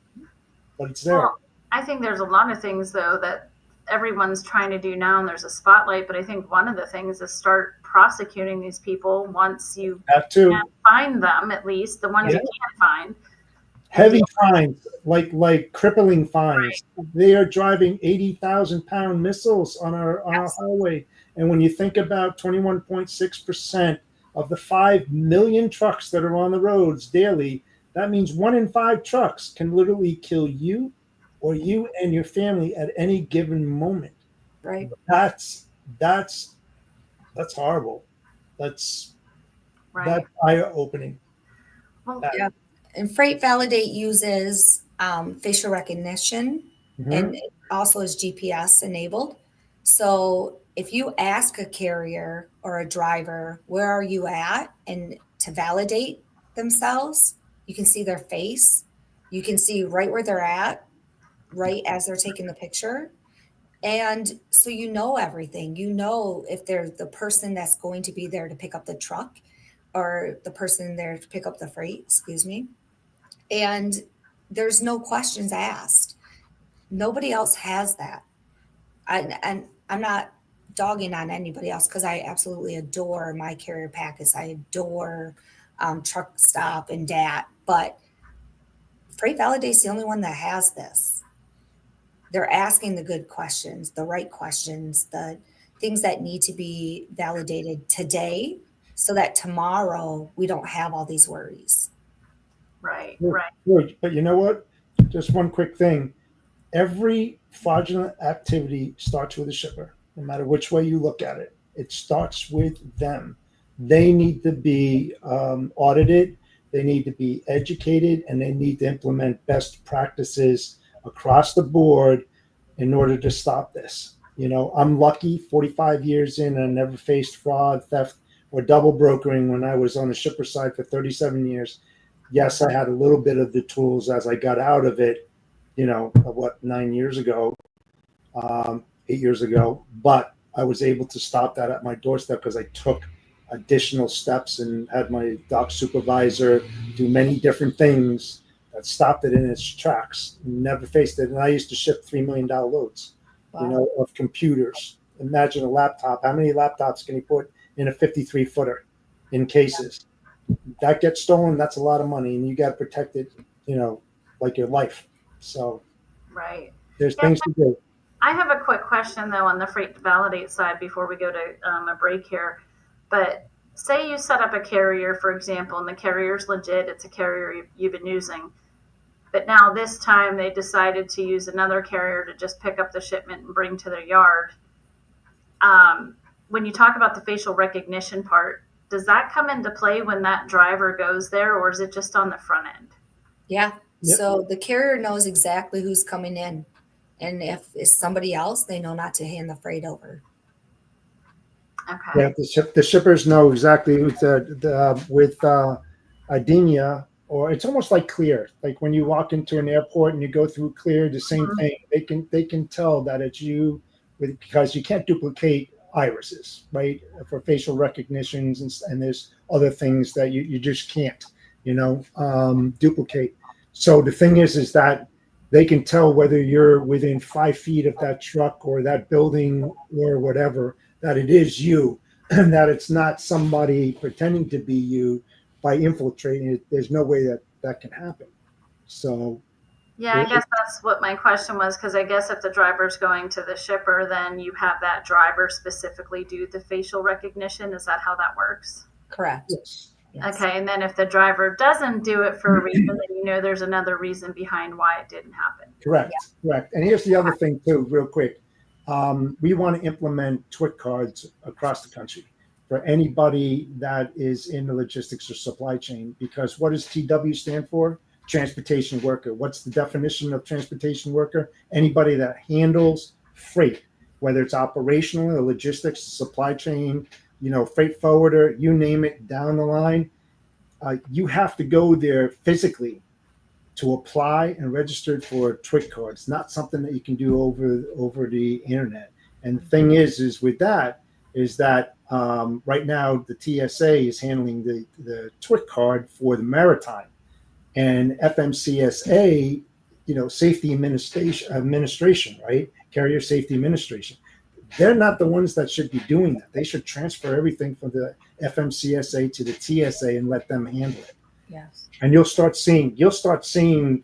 S1: But it's there.
S3: Well, I think there's a lot of things, though, that everyone's trying to do now, and there's a spotlight. But I think one of the things is start prosecuting these people once you can find them, at least the ones you can't find.
S1: Heavy fines, like crippling fines. Right. They are driving 80,000-pound missiles on our highway. And when you think about 21.6% of the 5 million trucks that are on the roads daily, that means 1 in 5 trucks can literally kill you or you and your family at any given moment.
S4: Right.
S1: That's horrible. That's eye-opening.
S3: Well,
S4: yeah. And Freight Validate uses facial recognition, and it also is GPS enabled. So if you ask a carrier or a driver, where are you at, and to validate themselves, you can see their face. You can see right where they're at, right as they're taking the picture. And so everything. If they're the person that's going to be there to pick up the truck or the person there to pick up the freight, excuse me. And there's no questions asked. Nobody else has that. And I'm not dogging on anybody else, because I absolutely adore my carrier packets. I adore Truck Stop and DAT, but Freight Validate's the only one that has this. They're asking the good questions, the right questions, the things that need to be validated today, so that tomorrow we don't have all these worries.
S3: Right.
S1: But you know what? Just one quick thing. Every fraudulent activity starts with a shipper, no matter which way you look at it. It starts with them. They need to be audited. They need to be educated, and they need to implement best practices across the board in order to stop this. I'm lucky, 45 years in, and I never faced fraud, theft, or double brokering when I was on the shipper side for 37 years. Yes, I had a little bit of the tools as I got out of it, 9 years ago, 8 years ago, but I was able to stop that at my doorstep because I took additional steps and had my dock supervisor do many different things that stopped it in its tracks. Never faced it. And I used to ship $3 million loads, of computers. Imagine a laptop. How many laptops can you put in a 53 footer in cases? That gets stolen. That's a lot of money, and you got to protect it, like your life. So
S3: Right.
S1: there's things to do.
S3: I have a quick question though on the freight to validate side before we go to a break here. But say you set up a carrier, for example, and the carrier's legit. It's a carrier you've been using. But now this time they decided to use another carrier to just pick up the shipment and bring to their yard. When you talk about the facial recognition part, does that come into play when that driver goes there, or is it just on the front end?
S4: Yeah.
S1: Yep.
S4: So the carrier knows exactly who's coming in. And if it's somebody else, they know not to hand the freight over.
S3: Okay.
S1: Yeah, the shippers know exactly with Idenia, or it's almost like Clear. Like when you walk into an airport and you go through Clear, the same thing. They can tell that it's you because you can't duplicate irises, right? For facial recognitions and there's other things that you just can't, duplicate. So the thing is that they can tell whether you're within 5 feet of that truck or that building or whatever, that it is you, and that it's not somebody pretending to be you by infiltrating it. There's no way that can happen. So
S3: yeah, I guess that's what my question was, because I guess if the driver's going to the shipper, then you have that driver specifically do the facial recognition. Is that how that works?
S4: Correct.
S1: yes.
S3: Okay, and then if the driver doesn't do it for a reason, then there's another reason behind why it didn't happen.
S1: Correct. And here's the other thing too, real quick. We want to implement TWIC cards across the country for anybody that is in the logistics or supply chain, because what does TW stand for? Transportation worker. What's the definition of transportation worker? Anybody that handles freight, whether it's operational or logistics, supply chain, freight forwarder, you name it, down the line. You have to go there physically to apply and register for TWIC cards. Not something that you can do over the internet. And the thing is with that is that right now the TSA is handling the TWIC card for the maritime, and FMCSA, safety administration, right? Carrier safety administration. They're not the ones that should be doing that. They should transfer everything from the FMCSA to the TSA and let them handle it.
S4: Yes.
S1: And you'll start seeing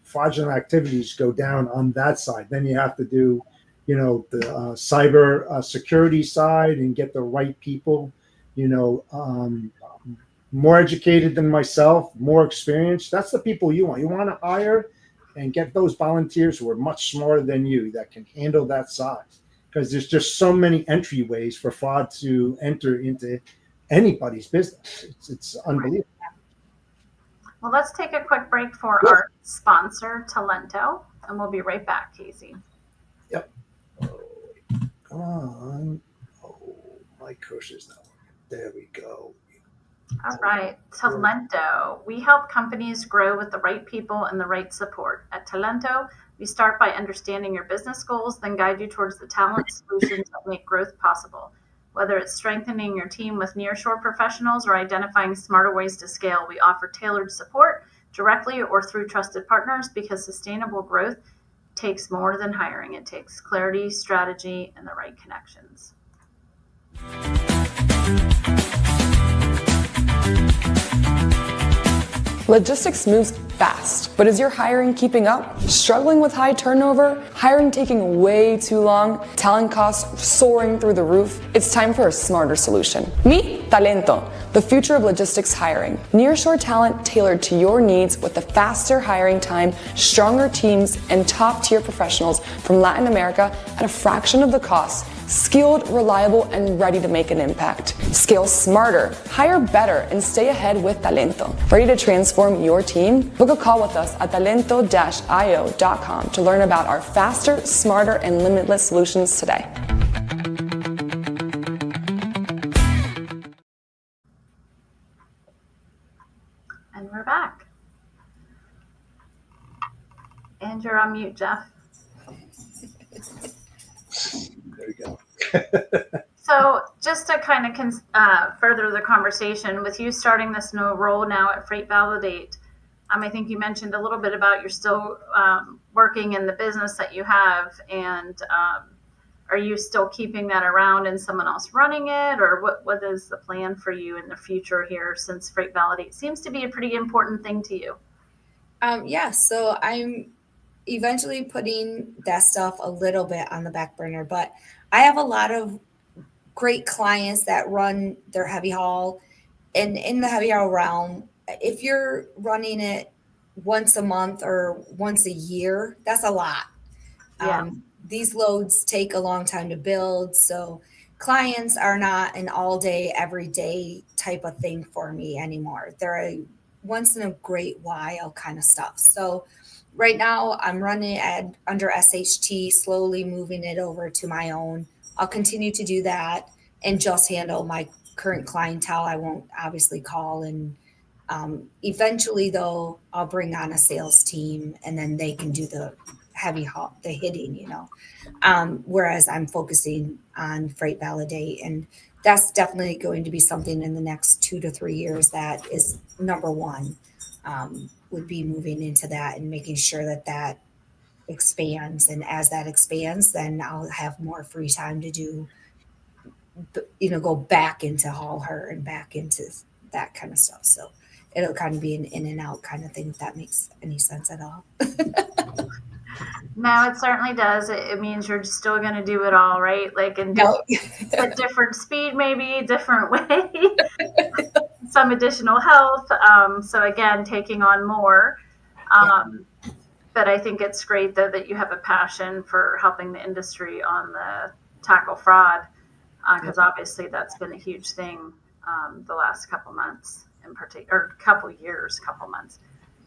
S1: fraudulent activities go down on that side. Then you have to do, the cyber security side and get the right people, more educated than myself, more experienced. That's the people you want. You want to hire and get those volunteers who are much smarter than you that can handle that side. Because there's just so many entryways for fraud to enter into anybody's business. It's unbelievable.
S3: Well, let's take a quick break for our sponsor, Talento, and we'll be right back, Casey.
S1: Yep. Oh, come on. Oh, my cursor's not working. There we go.
S3: All right, Talento. We help companies grow with the right people and the right support. At Talento, we start by understanding your business goals, then guide you towards the talent solutions that make growth possible. Whether it's strengthening your team with nearshore professionals or identifying smarter ways to scale, we offer tailored support directly or through trusted partners, because sustainable growth takes more than hiring. It takes clarity, strategy, and the right connections.
S5: Logistics moves fast, but is your hiring keeping up? Struggling with high turnover? Hiring taking way too long? Talent costs soaring through the roof? It's time for a smarter solution. Meet Talento, the future of logistics hiring. Nearshore talent tailored to your needs with a faster hiring time, stronger teams, and top-tier professionals from Latin America at a fraction of the cost. Skilled, reliable, and ready to make an impact. Scale smarter, hire better, and stay ahead with Talento. Ready to transform your team? Book a call with us at talento-io.com to learn about our faster, smarter, and limitless solutions today.
S3: And we're back. And you're on mute, Jeff.
S1: There you go.
S3: So just to kind of further the conversation, with you starting this new role now at Freight Validate, I think you mentioned a little bit about you're still working in the business that you have, and are you still keeping that around and someone else running it, or what is the plan for you in the future here, since Freight Validate seems to be a pretty important thing to you?
S4: Yeah, so I'm eventually putting that stuff a little bit on the back burner, but I have a lot of great clients that run their heavy haul. And in the heavy haul realm, if you're running it once a month or once a year, that's a lot.
S3: Yeah.
S4: These loads take a long time to build. So clients are not an all day, every day type of thing for me anymore. They're a once in a great while kind of stuff. So right now I'm running it under SHT, slowly moving it over to my own. I'll continue to do that and just handle my current clientele. I won't obviously call, and eventually though I'll bring on a sales team and then they can do the heavy haul, the hitting, whereas I'm focusing on Freight Validate, and that's definitely going to be something in the next 2 to 3 years that is number one. Would be moving into that and making sure that that expands, and as that expands then I'll have more free time to do, go back into haul her and back into that kind of stuff. So it'll kind of be an in and out kind of thing, if that makes any sense at all.
S3: No, it certainly does. It means you're still going to do it all, right? Like in a different speed, maybe different way, some additional health. So again, taking on more. But I think it's great though that you have a passion for helping the industry on the tackle fraud, because obviously that's been a huge thing the last couple months in particular, or couple years.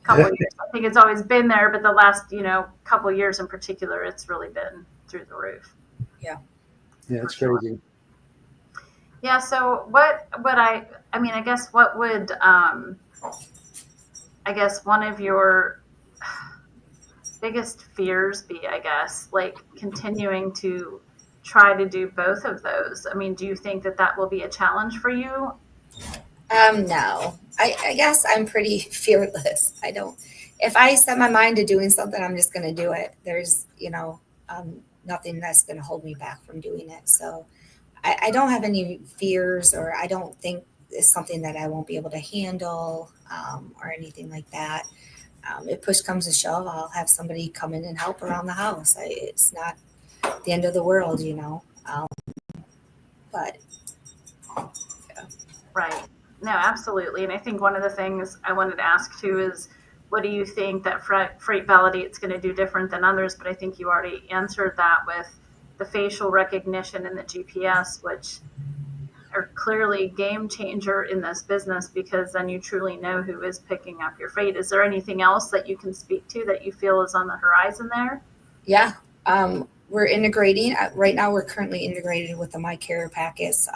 S3: I think it's always been there, but the last couple years in particular, it's really been through the roof.
S4: Yeah,
S1: it's crazy.
S3: Yeah. So what would I guess what would one of your biggest fears be, like continuing to try to do both of those? Do you think that will be a challenge for you?
S4: No, I guess I'm pretty fearless. If I set my mind to doing something, I'm just going to do it. There's, nothing that's going to hold me back from doing it. So I don't have any fears, or I don't think it's something that I won't be able to handle, or anything like that. If push comes to shove, I'll have somebody come in and help around the house. It's not the end of the world, but yeah.
S3: Right. No, absolutely. And I think one of the things I wanted to ask too is, what do you think that Freight Validate's going to do different than others? But I think you already answered that with the facial recognition and the GPS, which are clearly game changer in this business, because then you truly know who is picking up your freight. Is there anything else that you can speak to that you feel is on the horizon there?
S4: Yeah. We're integrating right now. We're currently integrated with the My Carrier packets,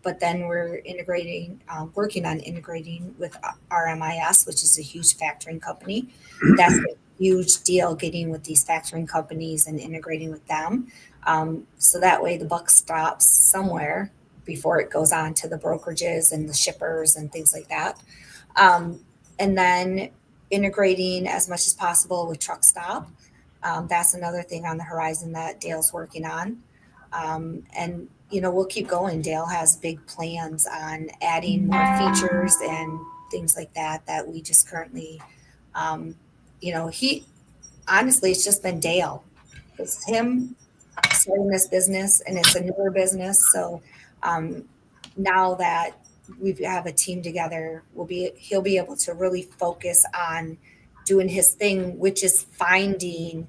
S4: but then we're working on integrating with RMIS, which is a huge factoring company. That's a huge deal, getting with these factoring companies and integrating with them. So that way the buck stops somewhere before it goes on to the brokerages and the shippers and things like that. And then integrating as much as possible with Truck Stop. That's another thing on the horizon that Dale's working on. And, we'll keep going. Dale has big plans on adding more features and things like that we just currently, honestly, it's just been Dale. It's him starting this business, and it's a newer business. So now that we have a team together, he'll be able to really focus on doing his thing, which is finding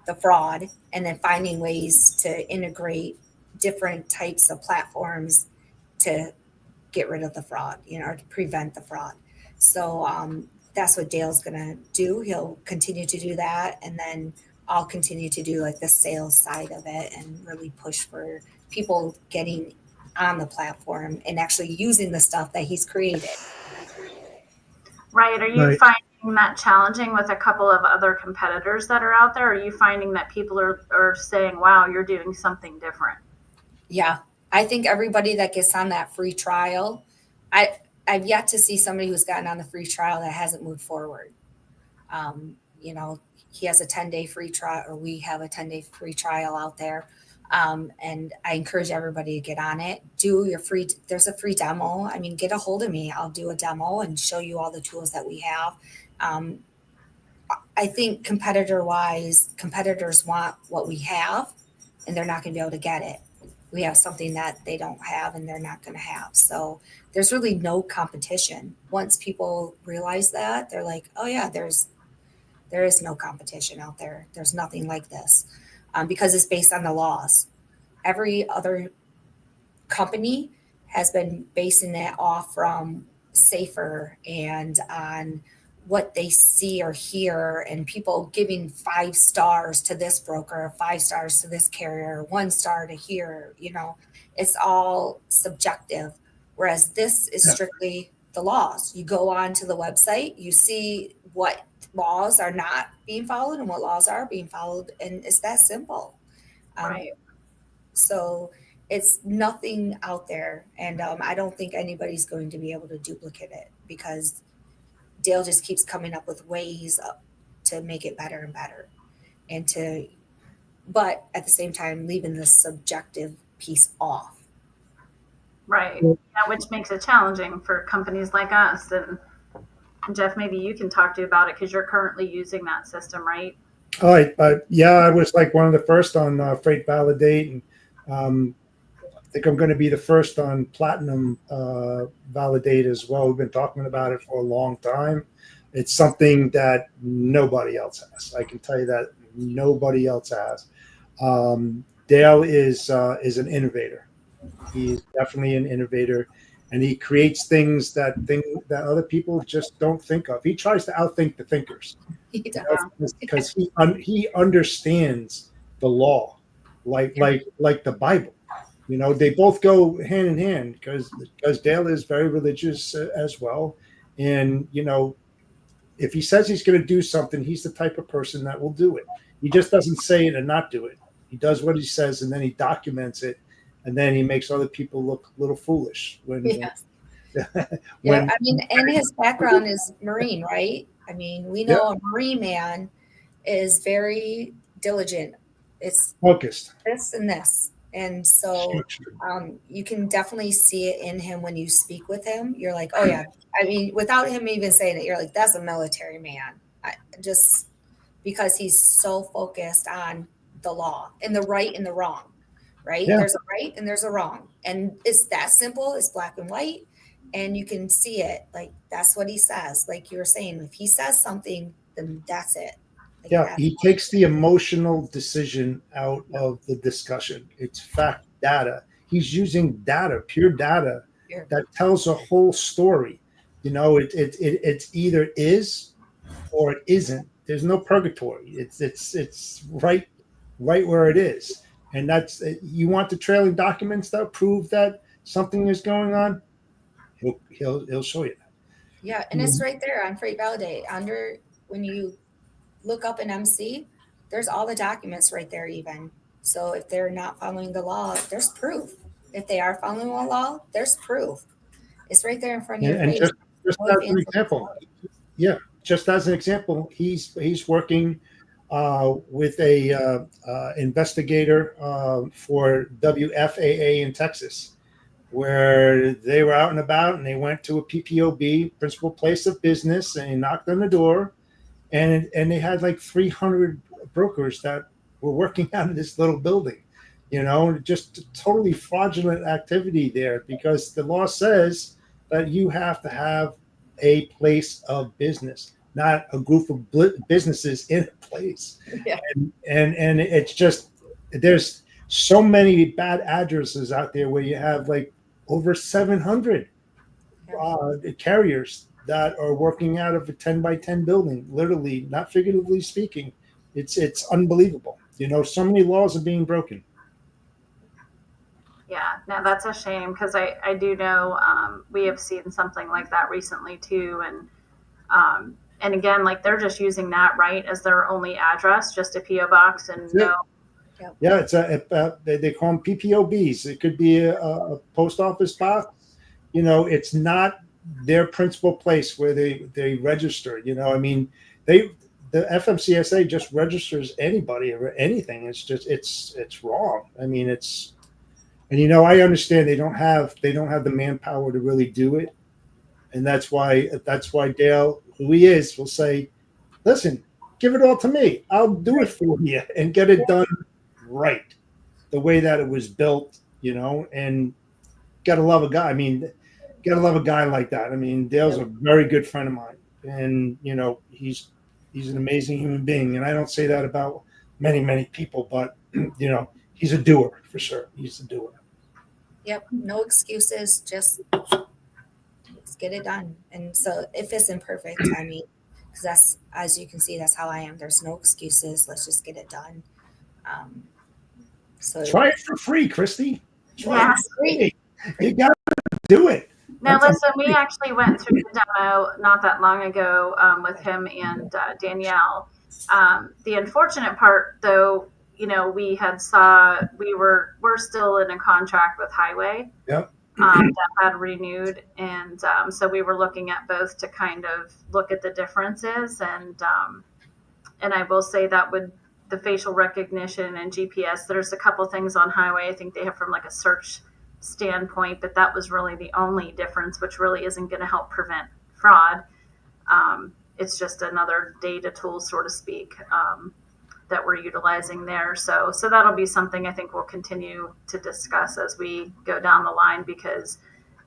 S4: the fraud and then finding ways to integrate different types of platforms to get rid of the fraud, or to prevent the fraud. So that's what Dale's going to do. He'll continue to do that. And then I'll continue to do like the sales side of it and really push for people getting on the platform and actually using the stuff that he's created.
S3: Right. Are you
S1: Right.
S3: finding that challenging with a couple of other competitors that are out there? Are you finding that people are saying, wow, you're doing something different?
S4: Yeah. I think everybody that gets on that free trial, I I've yet to see somebody who's gotten on the free trial that hasn't moved forward. You know, he has a 10-day free trial, or we have a 10-day free trial out there. And I encourage everybody to get on it. Do your free, there's a free demo. I mean, get a hold of me. I'll do a demo and show you all the tools that we have. Um, I think competitor wise, competitors want what we have and they're not going to be able to get it. We have something that they don't have and they're not going to have. So there's really no competition. Once people realize that, they're like, oh yeah, there is no competition out there. There's nothing like this, because it's based on the laws. Every other company has been basing it off from safer and on what they see or hear, and people giving 5 stars to this broker, 5 stars to this carrier, 1 star to here. You know, it's all subjective. Whereas this is
S1: Yeah.
S4: strictly the laws. You go on to the website, you see what laws are not being followed and what laws are being followed, and it's that simple. Um,
S3: Right.
S4: so it's nothing out there, and I don't think anybody's going to be able to duplicate it because Dale just keeps coming up with ways to make it better and better, and to, but at the same time leaving the subjective piece off.
S3: Right. Yeah, which makes it challenging for companies like us. And Jeff, maybe you can talk to about it because you're currently using that system, right?
S1: All right. Yeah, I was like one of the first on Freight Validate, and I think I'm going to be the first on Platinum Validate as well. We've been talking about it for a long time. It's something that nobody else has. I can tell you that nobody else has. Dale is an innovator. He's definitely an innovator, and he creates things that other people just don't think of. He tries to outthink the thinkers,
S4: He does.
S1: because he understands the law, like the Bible. You know, they both go hand in hand because Dale is very religious as well, and you know, if he says he's going to do something, he's the type of person that will do it. He just doesn't say it and not do it. He does what he says, and then he documents it, and then he makes other people look a little foolish
S4: Yes. Yeah,
S1: when
S4: I mean, and his background is Marine, right? I mean, we
S1: yeah,
S4: know a Marine man is very diligent. It's
S1: focused,
S4: this and this. And so
S1: structured.
S4: you can definitely see it in him when you speak with him. You're like, oh, yeah. I mean, without him even saying it, you're like, that's a military man. Just because he's so focused on the law and the right and the wrong, right?
S1: Yeah,
S4: There's a right and there's a wrong. And it's that simple. It's black and white. And you can see it. Like, that's what he says. Like you were saying, if he says something, then that's it. Like,
S1: yeah.
S4: that's
S1: He takes the emotional decision out of the discussion. It's fact data. He's using data, pure data,
S4: your,
S1: that tells a whole story. You know, it's either is or it isn't. There's no purgatory. It's right where it is, and that's you want the trailing documents that prove that something is going on. He'll show you that.
S4: yeah. And it's right there on Freight Validate. Under, when you look up an MC, there's all the documents right there, even. So if they're not following the law, there's proof. If they are following the law, there's proof. It's right there in front of your
S1: And
S4: face.
S1: just
S4: No ifs,
S1: as an
S4: ands, or
S1: example,
S4: buts.
S1: yeah, just as an example, he's working with a investigator for WFAA in Texas, where they were out and about and they went to a PPOB, principal place of business, and he knocked on the door, and they had like 300 brokers that were working out of this little building. You know, just totally fraudulent activity there, because the law says that you have to have a place of business, not a group of businesses in a place.
S4: Yeah.
S1: And it's just, there's so many bad addresses out there where you have like over 700 carriers that are working out of a 10 by 10 building, literally, not figuratively speaking. It's unbelievable. You know, so many laws are being broken.
S3: Yeah, no, that's a shame because I do know we have seen something like that recently too. And And again, like they're just using that right as their only address, just a PO box and no.
S1: Yeah, it's they call them PPOBs. It could be a post office box. It's not their principal place where they register. I mean, the FMCSA just registers anybody or anything. It's just it's wrong. I mean, and I understand they don't have the manpower to really do it, and that's why Dale, who he is, will say, "Listen, give it all to me. I'll do it for you and get it done right, the way that it was built." And gotta love a guy. I mean, gotta love a guy like that. I mean, Dale's a very good friend of mine, and he's an amazing human being. And I don't say that about many people, but he's a doer for sure. He's a doer.
S4: Yep. No excuses. Just let's get it done. And so if it's imperfect, I mean, because that's, as you can see, that's how I am. There's no excuses. Let's just get it done. So
S1: Try it for free, Christy. Try
S3: Yeah.
S1: it for free. You gotta do it.
S3: Now,
S1: That's
S3: listen, we actually went through the demo not that long ago with him and Danielle. The unfortunate part, though, we're still in a contract with Highway.
S1: Yep.
S3: That had renewed, and so we were looking at both to kind of look at the differences, and I will say that with the facial recognition and GPS, there's a couple things on Highway I think they have from like a search standpoint, but that was really the only difference, which really isn't going to help prevent fraud. It's just another data tool, so to speak, that we're utilizing there. So that'll be something I think we'll continue to discuss as we go down the line, because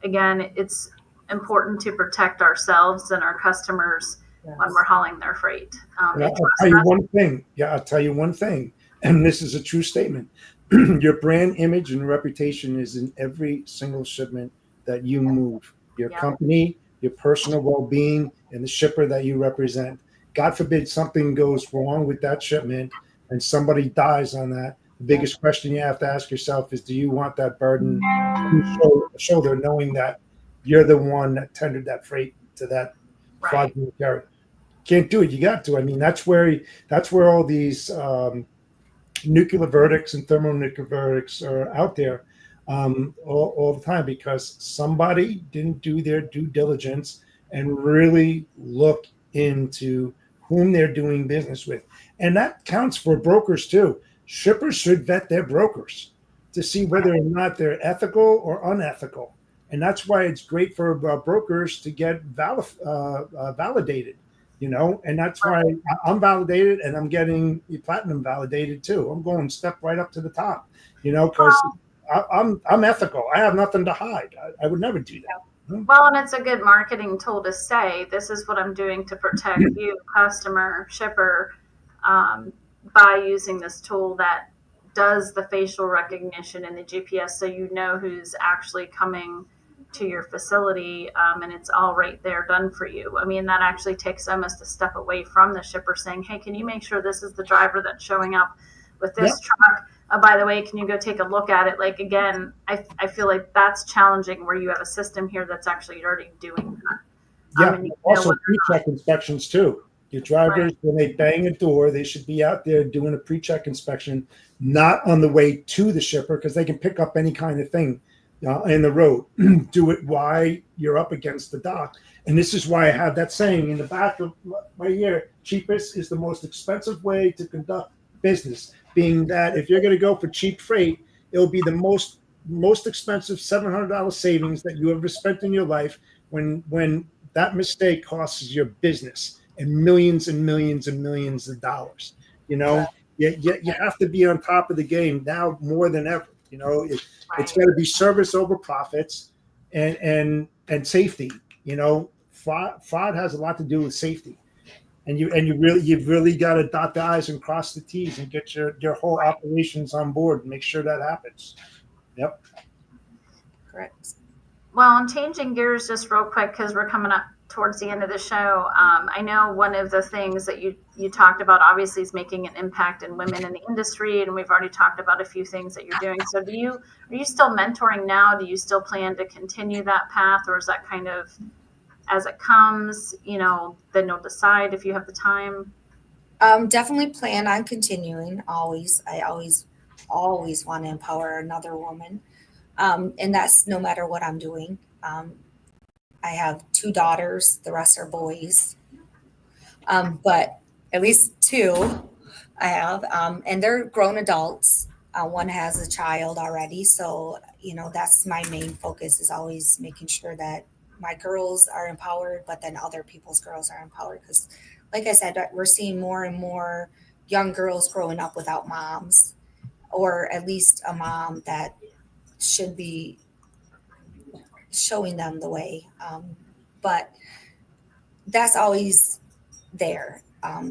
S3: again, it's important to protect ourselves and our customers when we're hauling their freight.
S1: I'll tell you one thing. Yeah, I'll tell you one thing, and this is a true statement. Your brand image and reputation is in every single shipment that you move. Your company, your personal well-being, and the shipper that you represent. God forbid something goes wrong with that shipment and somebody dies on that. The biggest question you have to ask yourself is, do you want that burden on your shoulder, knowing that you're the one that tendered that freight to that fraudulent carrier? Can't do it. You got to. I mean, that's where all these nuclear verdicts and thermonuclear verdicts are out there all the time, because somebody didn't do their due diligence and really look into whom they're doing business with. And that counts for brokers too. Shippers should vet their brokers to see whether or not they're ethical or unethical. And that's why it's great for brokers to get validated, and that's why I'm validated, and I'm getting platinum validated too. I'm going step right up to the top, because I'm ethical. I have nothing to hide. I would never do that.
S3: Well, and it's a good marketing tool to say, this is what I'm doing to protect you, customer, shipper, by using this tool that does the facial recognition and the GPS, so you know who's actually coming to your facility, and it's all right there done for you. I mean, that actually takes almost a step away from the shipper saying, hey, can you make sure this is the driver that's showing up with this truck? By the way, can you go take a look at it? Like, again, I feel like that's challenging where you have a system here that's actually already doing that.
S1: Yeah, also pre-check inspections too. Your drivers, when they bang a door, they should be out there doing a pre-check inspection, not on the way to the shipper, because they can pick up any kind of thing in the road. Do it while you're up against the dock. And this is why I have that saying in the back of right here: cheapest is the most expensive way to conduct business. Being that if you're going to go for cheap freight, it'll be the most expensive $700 savings that you ever spent in your life, when that mistake costs your business and millions and millions and millions of dollars. You have to be on top of the game now more than ever. It's got to be service over profits and safety. Fraud has a lot to do with safety. And you've really got to dot the I's and cross the T's and get your whole operations on board and make sure that happens. Yep.
S4: correct.
S3: Well, I'm changing gears just real quick because we're coming up towards the end of the show. I know one of the things that you talked about obviously is making an impact in women in the industry, and we've already talked about a few things that you're doing. So are you still mentoring now? Do you still plan to continue that path, or is that kind of as it comes, then you'll decide if you have the time?
S4: Definitely plan on continuing. Always, I always want to empower another woman, and that's no matter what I'm doing. I have 2 daughters. The rest are boys, but at least 2 I have, and they're grown adults. One has a child already, so that's my main focus is always making sure that my girls are empowered, but then other people's girls are empowered. Because, like I said, we're seeing more and more young girls growing up without moms, or at least a mom that should be showing them the way. But that's always there.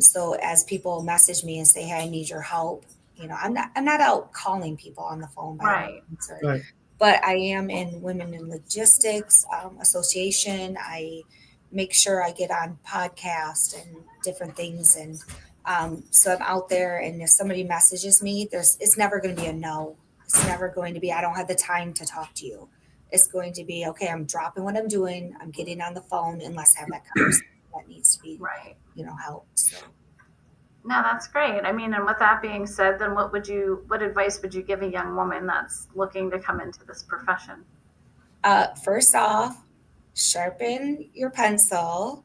S4: So as people message me and say, "Hey, I need your help," I'm not out calling people on the phone by
S3: Right.
S1: Right.
S4: but I am in Women in Logistics Association. I make sure I get on podcasts and different things, and so I'm out there. And if somebody messages me, it's never going to be a no. It's never going to be I don't have the time to talk to you. It's going to be okay. I'm dropping what I'm doing. I'm getting on the phone, and let's have that conversation that needs to be
S3: Right.
S4: helped. So.
S3: No, that's great. I mean, and with that being said, then what advice would you give a young woman that's looking to come into this profession?
S4: First off, sharpen your pencil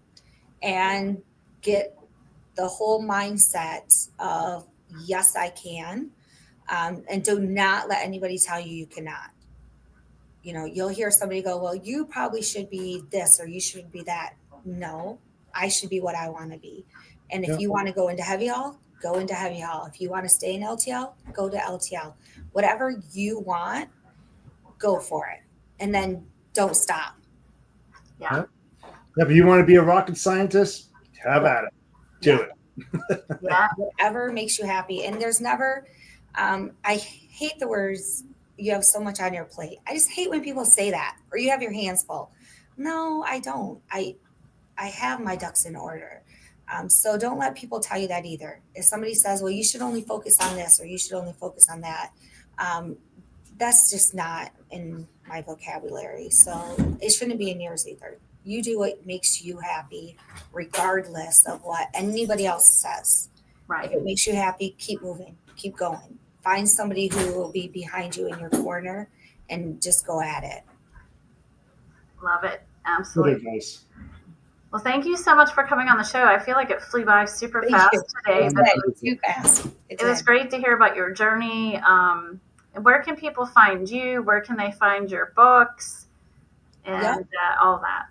S4: and get the whole mindset of yes, I can, and do not let anybody tell you cannot. You'll hear somebody go, "Well, you probably should be this or you should be that." No, I should be what I want to be. And if
S1: Yeah.
S4: you want to go into heavy haul, go into heavy haul. If you want to stay in LTL, go to LTL. Whatever you want, go for it. And then don't stop.
S3: Yeah.
S1: Yeah, but you want to be a rocket scientist? Have at it. Do it.
S3: Yeah.
S4: Whatever makes you happy. And there's never, I hate the words, "you have so much on your plate." I just hate when people say that, or "you have your hands full." No, I don't. I have my ducks in order. So don't let people tell you that either. If somebody says, "Well, you should only focus on this or you should only focus on that," that's just not in my vocabulary. So it shouldn't be in yours either. You do what makes you happy, regardless of what anybody else says. If
S3: Right.
S4: it makes you happy, keep moving, keep going. Find somebody who will be behind you in your corner and just go at it.
S3: Love it.
S1: Good
S3: Absolutely.
S1: advice.
S3: Well, thank you so much for coming on the show. I feel like it flew by super
S4: Thank
S3: fast
S4: you.
S3: today, but
S4: It was too fast.
S3: it was great to hear about your journey. And where can people find you? Where can they find your books and all that?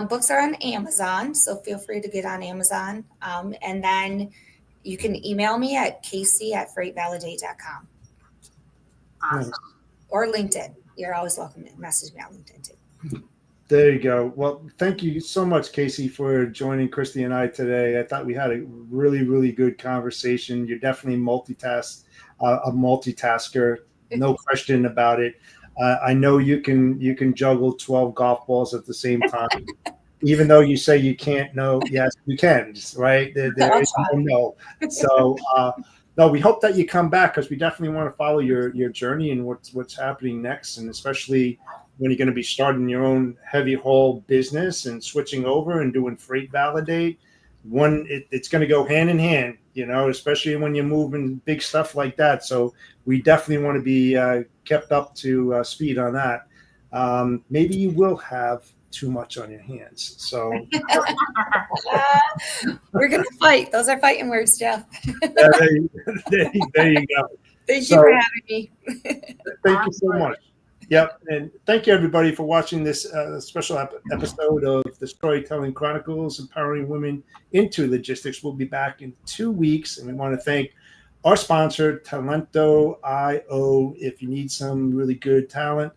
S4: Books are on Amazon, so feel free to get on Amazon. And then you can email me at casey@freightvalidate.com
S3: Awesome.
S4: or LinkedIn. You're always welcome to message me on LinkedIn too.
S1: There you go. Well, thank you so much, Casey, for joining Christy and I today. I thought we had a really, really good conversation. You're definitely a multitasker, no question about it. I know you can juggle 12 golf balls at the same time, even though you say you can't. No, yes, you can. Right? There is no. So, no, we hope that you come back because we definitely want to follow your journey and what's happening next, and especially when you're going to be starting your own heavy haul business and switching over and doing freight validate. It's going to go hand in hand, especially when you're moving big stuff like that. So we definitely want to be kept up to speed on that. Maybe you will have too much on your hands. So
S4: we're going to fight. Those are fighting words, Jeff.
S1: there you go.
S4: Thank you for having me.
S1: Thank you so much. Yep. And thank you, everybody, for watching this special episode of the Storytelling Chronicles, Empowering Women into Logistics. We'll be back in 2 weeks. And we want to thank our sponsor, Talento.io. If you need some really good talent,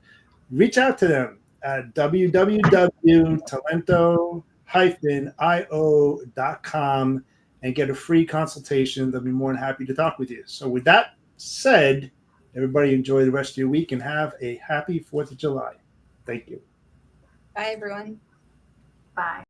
S1: reach out to them at www.talento-io.com and get a free consultation. They'll be more than happy to talk with you. So with that said, everybody enjoy the rest of your week and have a happy 4th of July. Thank you.
S4: Bye, everyone.
S3: Bye.